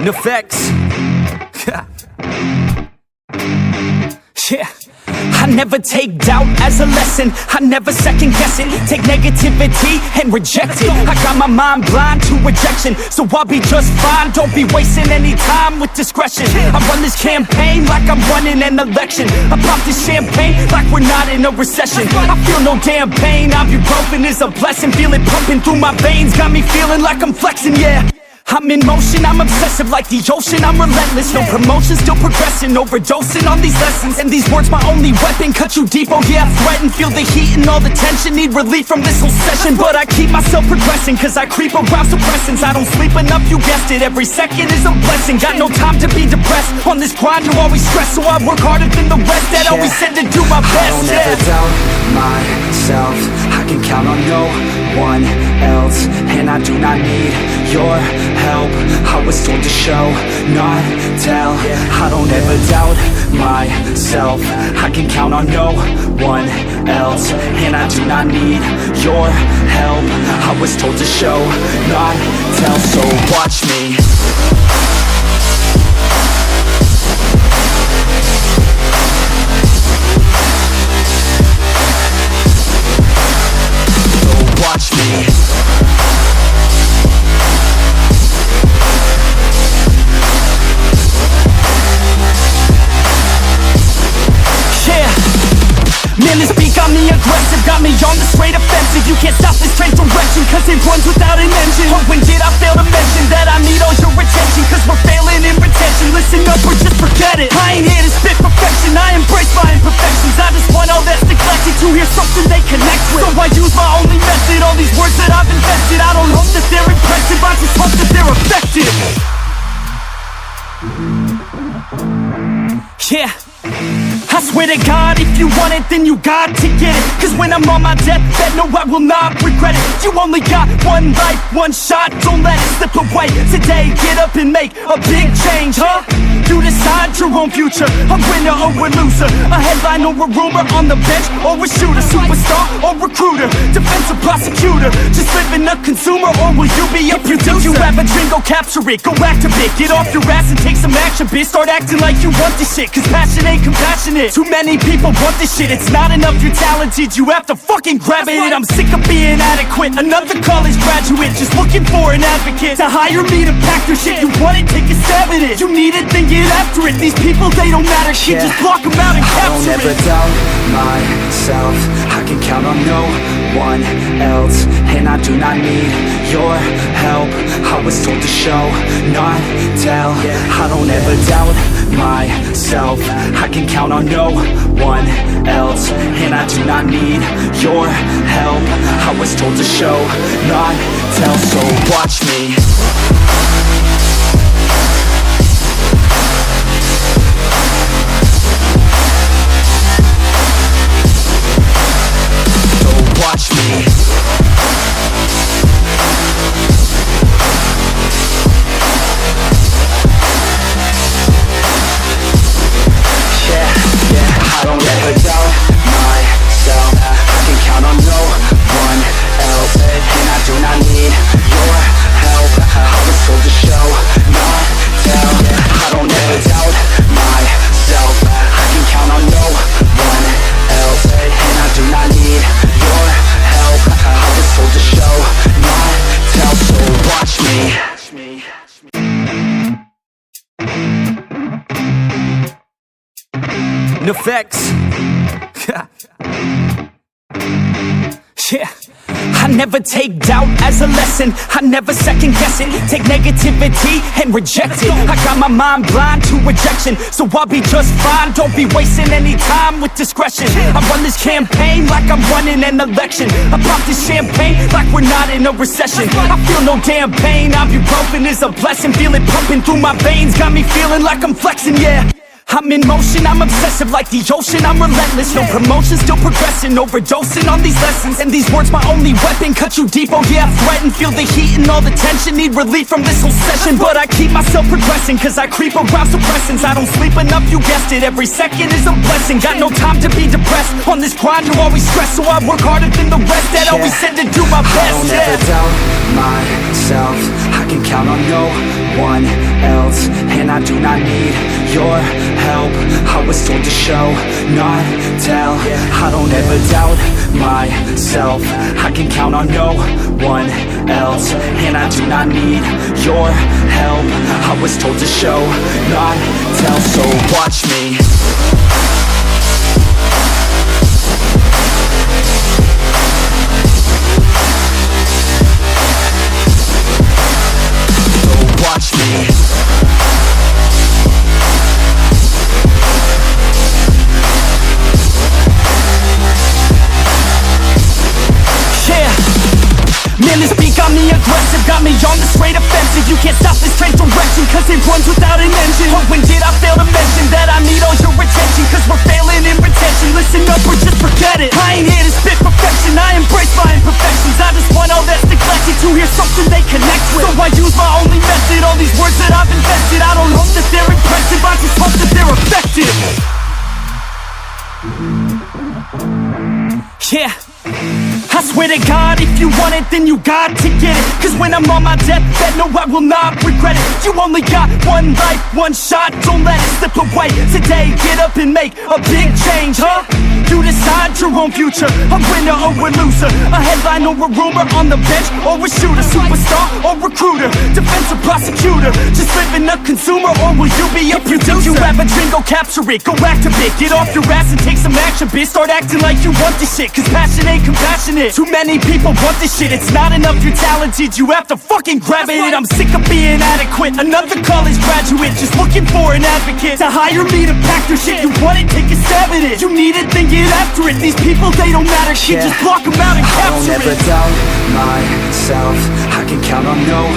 Effects. Yeah. I never take doubt as a lesson. I never second guess it. Take negativity and reject it. I got my mind blind to rejection, so I'll be just fine. Don't be wasting any time with discretion. I run this campaign like I'm running an election. I pop this champagne like we're not in a recession. I feel no damn pain. Ibuprofen is a blessing. Feel it pumping through my veins. Got me feeling like I'm flexing, yeah. I'm in motion, I'm obsessive like the ocean, I'm relentless. No promotion, still progressing, overdosing on these lessons. And these words my only weapon, cut you deep, oh yeah, I threaten. Feel the heat and all the tension, need relief from this whole session. But I keep myself progressing, cause I creep around suppressants. I don't sleep enough, you guessed it, every second is a blessing. Got no time to be depressed, on this grind you're always stressed. So I work harder than the rest, that always said to do my best. I don't ever doubt myself, I can count on no one else. And I do not need your help, I was told to show, not tell. I don't ever doubt myself, I can count on no one else. And I do not need your help, I was told to show, not tell. So watch me. Watch me. Man, this beat got me aggressive, got me on the straight offensive. You can't stop this train direction, cause it runs without an engine. Oh, when did I fail to mention that I need all your attention? Cause we're failing in retention, listen up or just forget it. I ain't here to spit perfection, I embrace my imperfections. I just want all that's neglected to hear something they connect with. So I use my only method, all these words that I've invested. I don't hope that they're impressive, I just hope that they're effective. Yeah, I swear to God, if you want it, then you got to get it. Cause when I'm on my deathbed, no, I will not regret it. You only got one life, one shot, don't let it slip away. Today, get up and make a big change, huh? You decide your own future, a winner or a loser, a headline or a rumor, on the bench or a shooter, superstar or recruiter, defensive prosecutor, just living a consumer, or will you be a producer? If you have a dream, go capture it, go activate, get off your ass and take some action, bitch. Start acting like you want this shit, cause passion ain't compassionate. Too many people want this shit, it's not enough you're talented, you have to fucking grab it. I'm sick of being adequate, another college graduate, just looking for an advocate to hire me to pack your shit. You want it, take a stab at it, you need it, then get after it. These people, they don't matter, shit, just block them out and capture it. I don't ever doubt myself, I can count on no one else. And I do not need your help, I was told to show, not tell. I don't ever doubt myself, I can count on no one else. And I do not need your help, I was told to show, not tell. So watch me. Watch me. I don't ever doubt myself, I can count on no one else. And I do not need your help, I was told to show, not tell. I don't ever doubt myself, I can count on no one else. And I do not need your help, I was told to show, not tell. So watch me. Effects. Yeah. I never take doubt as a lesson, I never second guess it. Take negativity and reject it. I got my mind blind to rejection, so I'll be just fine. Don't be wasting any time with discretion. I run this campaign like I'm running an election. I pop this champagne like we're not in a recession. I feel no damn pain, ibuprofen is a blessing. Feel it pumping through my veins, got me feeling like I'm flexing, yeah. I'm in motion, I'm obsessive like the ocean, I'm relentless. No promotion, still progressing, overdosing on these lessons. And these words my only weapon, cut you deep, oh yeah, I threaten. Feel the heat and all the tension, need relief from this whole session. But I keep myself progressing, cause I creep around suppressants. I don't sleep enough, you guessed it, every second is a blessing. Got no time to be depressed, on this grind you're always stressed. So I work harder than the rest, that always said to do my best. I don't ever doubt myself, I can count on no one else, and I do not need your help. I was told to show, not tell. I don't ever doubt myself. I can count on no one else, and I do not need your help. I was told to show, not tell. So watch me. Watch me. Man, this beat got me aggressive, got me on the straight offensive. You can't stop this train direction, cause it runs without an engine. Oh, when did I fail to mention that I need all your attention? Cause we're failing in retention. Listen up or just forget it. I ain't here to spit perfection, I embrace my imperfections. I just want all that's neglected to hear something they connect with. So I use my only method, all these words that I've invested. I don't hope that they're impressive, I just hope that they're effective. Yeah, I swear to God, if you want it, then you got to get it. Cause when I'm on my deathbed, no, I will not regret it. You only got one life, one shot, don't let it slip away. Today, get up and make a big change, huh? You decide your own future, a winner or a loser, a headline or a rumor, on the bench or a shooter, superstar or recruiter, defensive prosecutor, just living a consumer, or will you be a producer? If you have a dream, go capture it, go activate, get off your ass and take some action, bitch. Start acting like you want this shit, cause passion ain't compassionate. Too many people want this shit, it's not enough you're talented, you have to fucking grab it. I'm sick of being adequate, another college graduate, just looking for an advocate to hire me to pack your shit. You want it, take a stab at it, you need it, then get after it. These people, they don't matter, shit, just block them out and capture it. I don't ever doubt myself. I can count on no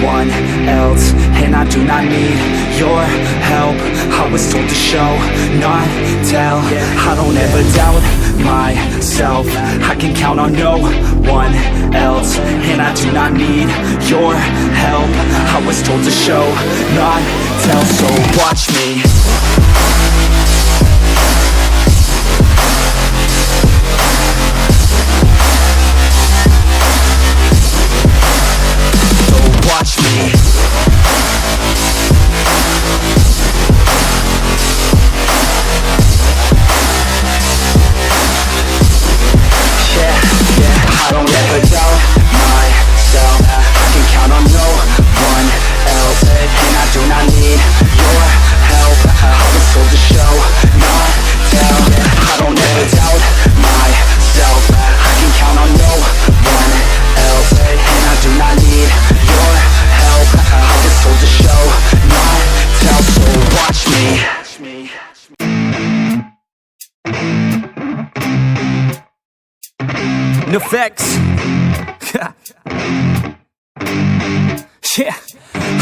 one else, and I do not need your help. I was told to show, not tell. I don't ever doubt myself. I can count on no one else, and I do not need your help. I was told to show, not tell. So watch me. Watch me. I don't ever doubt myself. I can count on no one else, and I do not need your help. I was told to show, not tell. I don't ever doubt myself. I can count on no one else, and I do not need your help. I was told to show, not tell. So watch me. Effects. Yeah,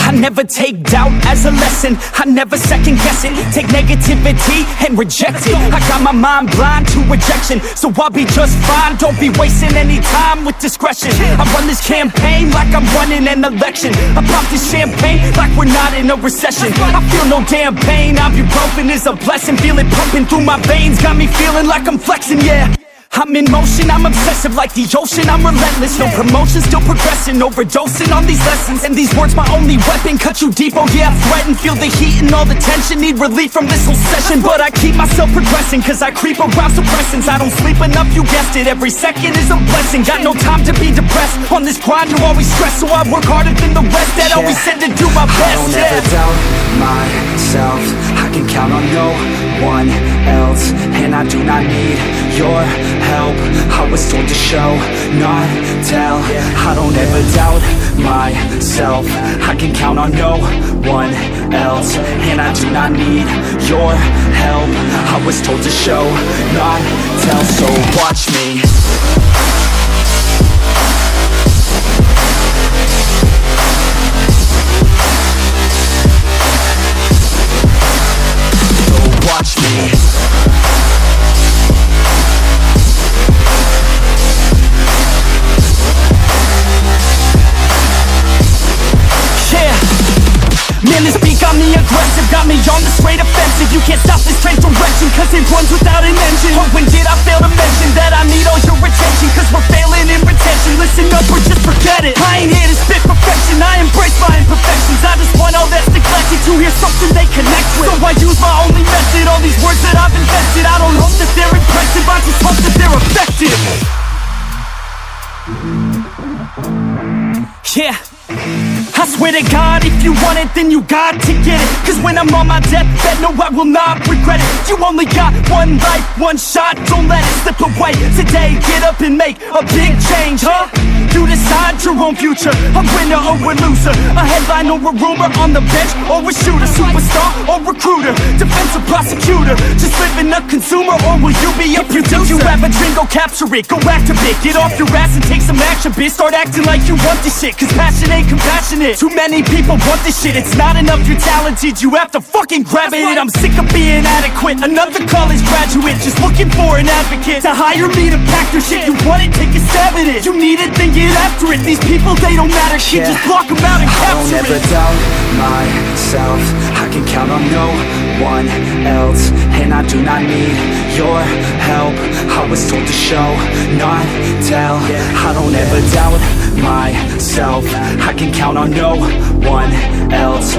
I never take doubt as a lesson, I never second guess it. Take negativity and reject it. I got my mind blind to rejection, so I'll be just fine. Don't be wasting any time with discretion. I run this campaign like I'm running an election. I pop this champagne like we're not in a recession. I feel no damn pain, ibuprofen is a blessing. Feel it pumping through my veins, got me feeling like I'm flexing, yeah. I'm in motion, I'm obsessive like the ocean, I'm relentless. No promotion, still progressing, overdosing on these lessons. And these words my only weapon, cut you deep, oh yeah, I threaten. Feel the heat and all the tension, need relief from this whole session. But I keep myself progressing, cause I creep around suppressants. I don't sleep enough, you guessed it, every second is a blessing. Got no time to be depressed, on this grind you're always stressed. So I work harder than the rest, that always said to do my best. I don't ever doubt myself, I can count on no one else, and I do not need your help. I was told to show, not tell. I don't ever doubt myself, I can count on no one else, and I do not need your help. I was told to show, not tell. So watch me. Watch me. Man, this beat got me aggressive, got me on the straight offensive. You can't stop this train direction, cause it runs without an engine. Oh, when did I fail to mention that I need all your attention? Cause we're failing in retention. Listen up or just forget it. I ain't here to spit perfection, I embrace my imperfections. I just want hear something they connect with. So I use my only method, all these words that I've invested. I don't hope that they're impressive, I just hope that they're effective. Yeah, I swear to God, if you want it, then you got to get it. Cause when I'm on my deathbed, no, I will not regret it. You only got one life, one shot, don't let it slip away. Today, get up and make a big change, huh? You decide your own future, a winner or a loser, a headline or a rumor, on the bench or a shooter, superstar or recruiter, defensive prosecutor, just living a consumer, or will you be a producer? If you have a dream, go capture it, go after it, get off your ass and take some action, bitch. Start acting like you want this shit, cause passion ain't compassionate. Too many people want this shit, it's not enough you're talented, you have to fucking grab it. I'm sick of being adequate, another college graduate, just looking for an advocate to hire me to pack your shit. You want it, take a stab at it, you need it, then get after it. These people, they don't matter, shit, just block them out and capture it. I don't ever doubt myself, I can count on no one else, and I do not need your help. I was told to show, not tell. I don't ever doubt myself, I can count on no one else,